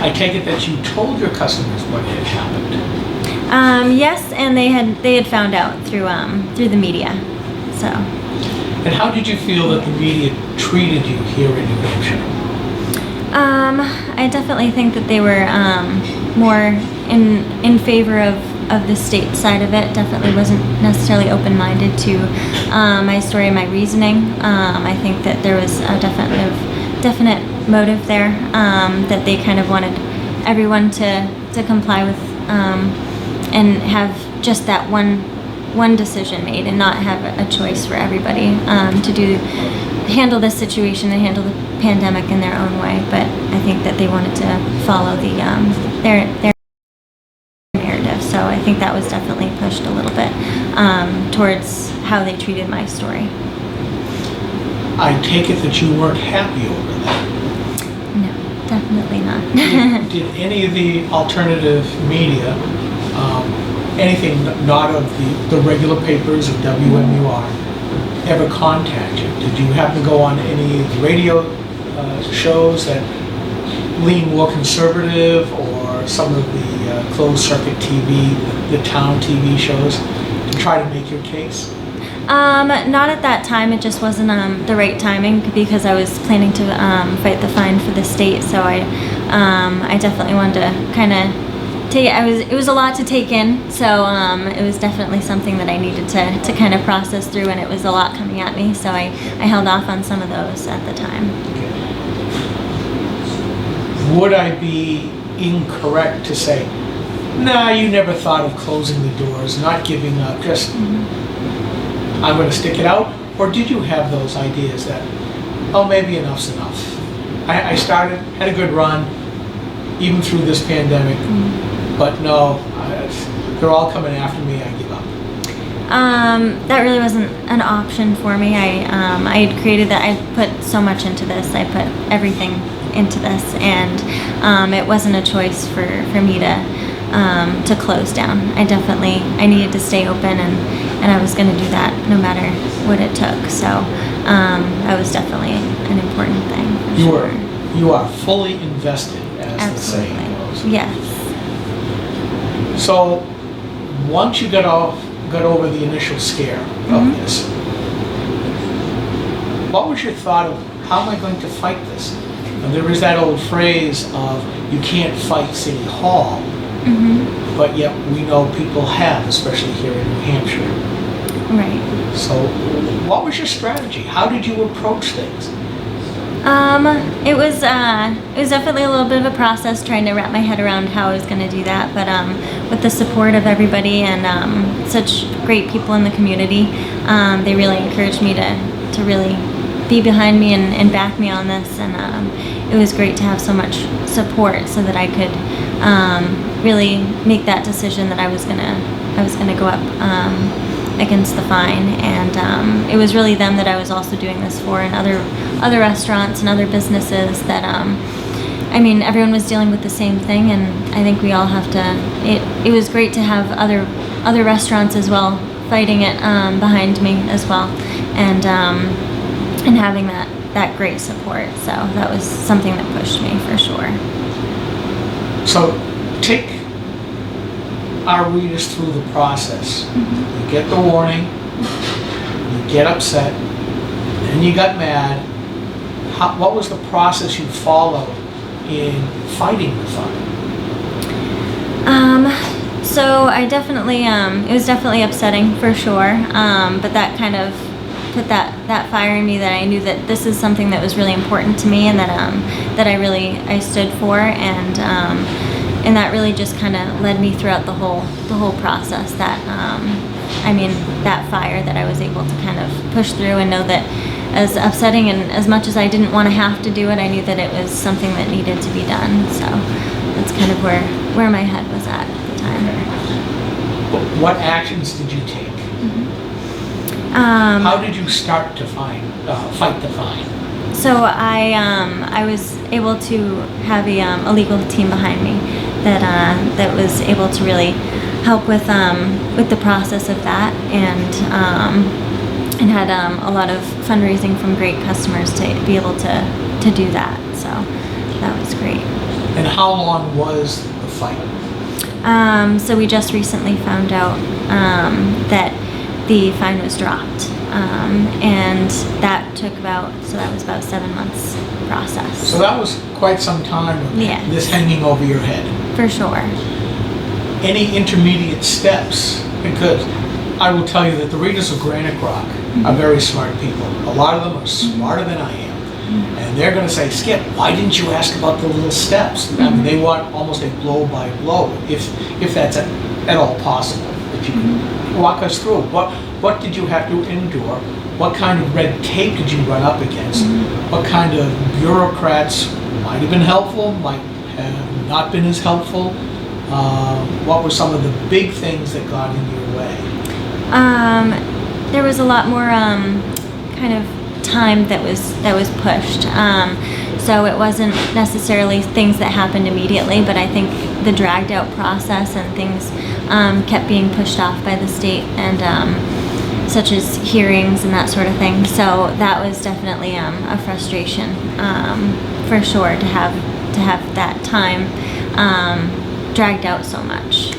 I take it that you told your customers what had happened. Yes, and they had found out through the media. So. And how did you feel that the media treated you here in New Hampshire? I definitely think that they were more in favor of the state side of it. Definitely wasn't necessarily open-minded to my story and my reasoning. I think that there was a definite motive there, that they kind of wanted everyone to comply with and have just that one decision made and not have a choice for everybody to handle this situation and handle the pandemic in their own way. But I think that they wanted to follow their narrative. So I think that was definitely pushed a little bit towards how they treated my story. I take it that you weren't happy over that. No, definitely not. Did any of the alternative media, anything not of the regular papers of WMUR, ever contact you? Did you happen to go on any radio shows that lean more conservative, or some of the closed circuit TV, the town TV shows, to try to make your case? Not at that time. It just wasn't the right timing, because I was planning to fight the fine for the state. So I definitely wanted to kind of take it. It was a lot to take in. So it was definitely something that I needed to kind of process through, and it was a lot coming at me. So I held off on some of those at the time. Would I be incorrect to say, nah, you never thought of closing the doors, not giving up, just I'm going to stick it out? Or did you have those ideas that, oh, maybe enough's enough? I started, had a good run, even through this pandemic, but no, they're all coming after me, I give up. That really wasn't an option for me. I had created that. I put so much into this. I put everything into this, and it wasn't a choice for me to close down. I needed to stay open, and I was going to do that no matter what it took. So that was definitely an important thing. You are fully invested, as the saying goes. Yes. So once you got over the initial scare of this, what was your thought of, how am I going to fight this? And there is that old phrase of, you can't fight City Hall, but yet we know people have, especially here in New Hampshire. Right. So what was your strategy? How did you approach things? It was definitely a little bit of a process trying to wrap my head around how I was going to do that, but with the support of everybody and such great people in the community, they really encouraged me to really be behind me and back me on this, and it was great to have so much support so that I could really make that decision that I was gonna go up against the fine, and it was really them that I was also doing this for, and other restaurants and other businesses that I mean, everyone was dealing with the same thing, and I think we all have to. It was great to have other restaurants as well fighting it behind me as well, and having that great support. So that was something that pushed me for sure. So take our readers through the process. You get the warning, you get upset, then you got mad. What was the process you followed in fighting the fire? So I definitely, it was definitely upsetting for sure, but that kind of put that fire in me, that I knew that this is something that was really important to me, and that I stood for, and that really just kind of led me throughout the whole process. That I mean, that fire that I was able to kind of push through and know that, as upsetting and as much as I didn't want to have to do it, I knew that it was something that needed to be done. So that's kind of where my head was at the time. What actions did you take? How did you start to fight the fine? So I was able to have a legal team behind me that was able to really help with the process of that, and had a lot of fundraising from great customers to be able to do that. So that was great. And how long was the fight? So we just recently found out that the fine was dropped, and that was about 7 months process. So that was quite some time with Yes. this hanging over your head. For sure. Any intermediate steps? Because I will tell you that the readers of Granite Rock are very smart people. A lot of them are smarter than I am. And they're going to say, Skip, why didn't you ask about the little steps? I mean, they want almost a blow by blow, if that's at all possible. If you can walk us through, what did you have to endure? What kind of red tape did you run up against? What kind of bureaucrats might have been helpful, might have not been as helpful? What were some of the big things that got in your way? There was a lot more kind of time that was pushed. So it wasn't necessarily things that happened immediately, but I think the dragged out process and things kept being pushed off by the state, and such as hearings and that sort of thing. So that was definitely a frustration, for sure, to have that time dragged out so much.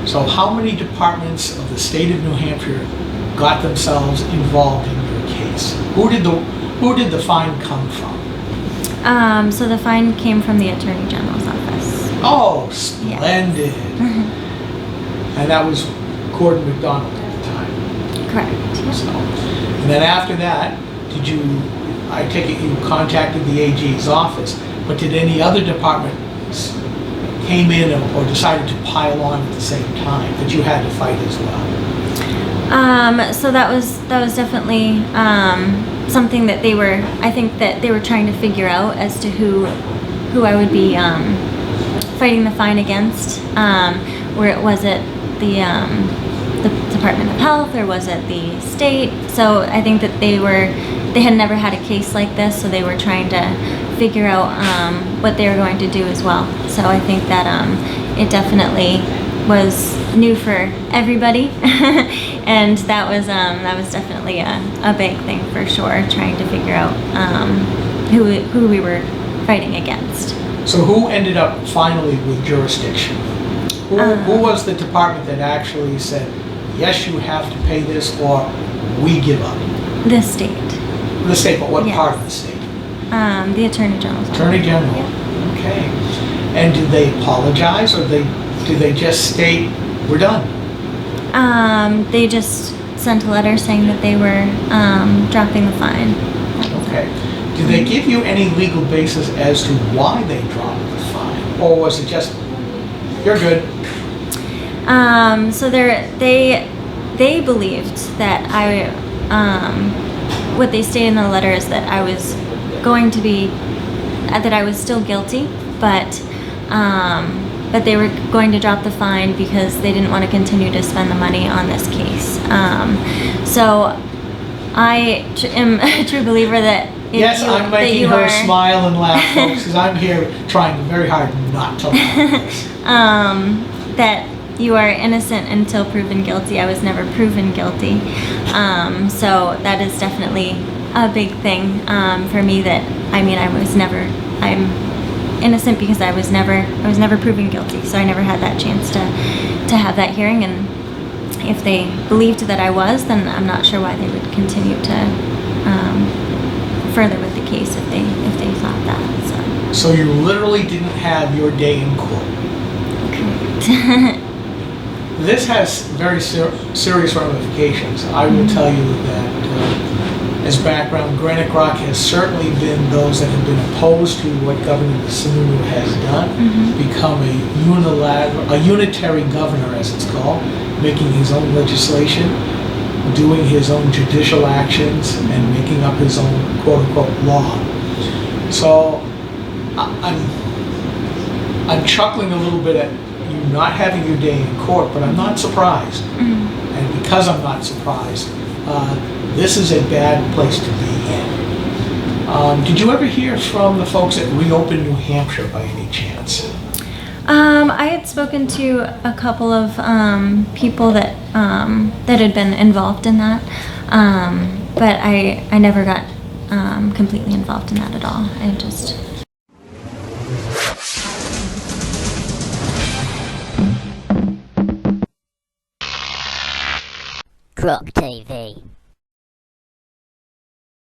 So how many departments of the state of New Hampshire got themselves involved in your case? Who did the fine come from? So the fine came from the Attorney General's office. Oh, splendid. Yes. And that was Gordon McDonald at the time. Correct. Yep. So, and then after that, I take it you contacted the AG's office, but did any other departments came in or decided to pile on at the same time that you had to fight as well? So that was definitely something that I think that they were trying to figure out as to who I would be fighting the fine against. Was it the Department of Health, or was it the state? So I think that they had never had a case like this, so they were trying to figure out what they were going to do as well. So I think that it definitely was new for everybody, and that was definitely a big thing for sure, trying to figure out who we were fighting against. So who ended up finally with jurisdiction? Who was the department that actually said, yes, you have to pay this, or we give up? The state. The state, but what Yes. part of the state? The Attorney General's office. Attorney General. Yeah. Okay. And did they apologize, or did they just state, we're done? They just sent a letter saying that they were dropping the fine. Okay. Did they give you any legal basis as to why they dropped the fine? Or was it just, you're good? So they believed that what they stated in the letter is that I was going to be, that I was still guilty, but they were going to drop the fine because they didn't want to continue to spend the money on this case. So I am a true believer that Yes, I'm making her smile and laugh, folks, because I'm here trying very hard not to laugh. That you are innocent until proven guilty. I was never proven guilty. So that is definitely a big thing for me, that I'm innocent because I was never proven guilty. So I never had that chance to have that hearing, and if they believed that I was, then I'm not sure why they would continue to further with the case if they thought that. So you literally didn't have your day in court. Correct. This has very serious ramifications. I will tell you that as background, Granite Rock has certainly been those that have been opposed to what Governor Sununu has done, become a unitary governor, as it's called, making his own legislation, doing his own judicial actions, and making up his own quote-unquote law. So I'm chuckling a little bit at you not having your day in court, but I'm not surprised. And because I'm not surprised, this is a bad place to be in. Did you ever hear from the folks at Reopen New Hampshire by any chance? had spoken to a couple of people that had been involved in that, but I never got completely involved in that at all. I just. Croc TV.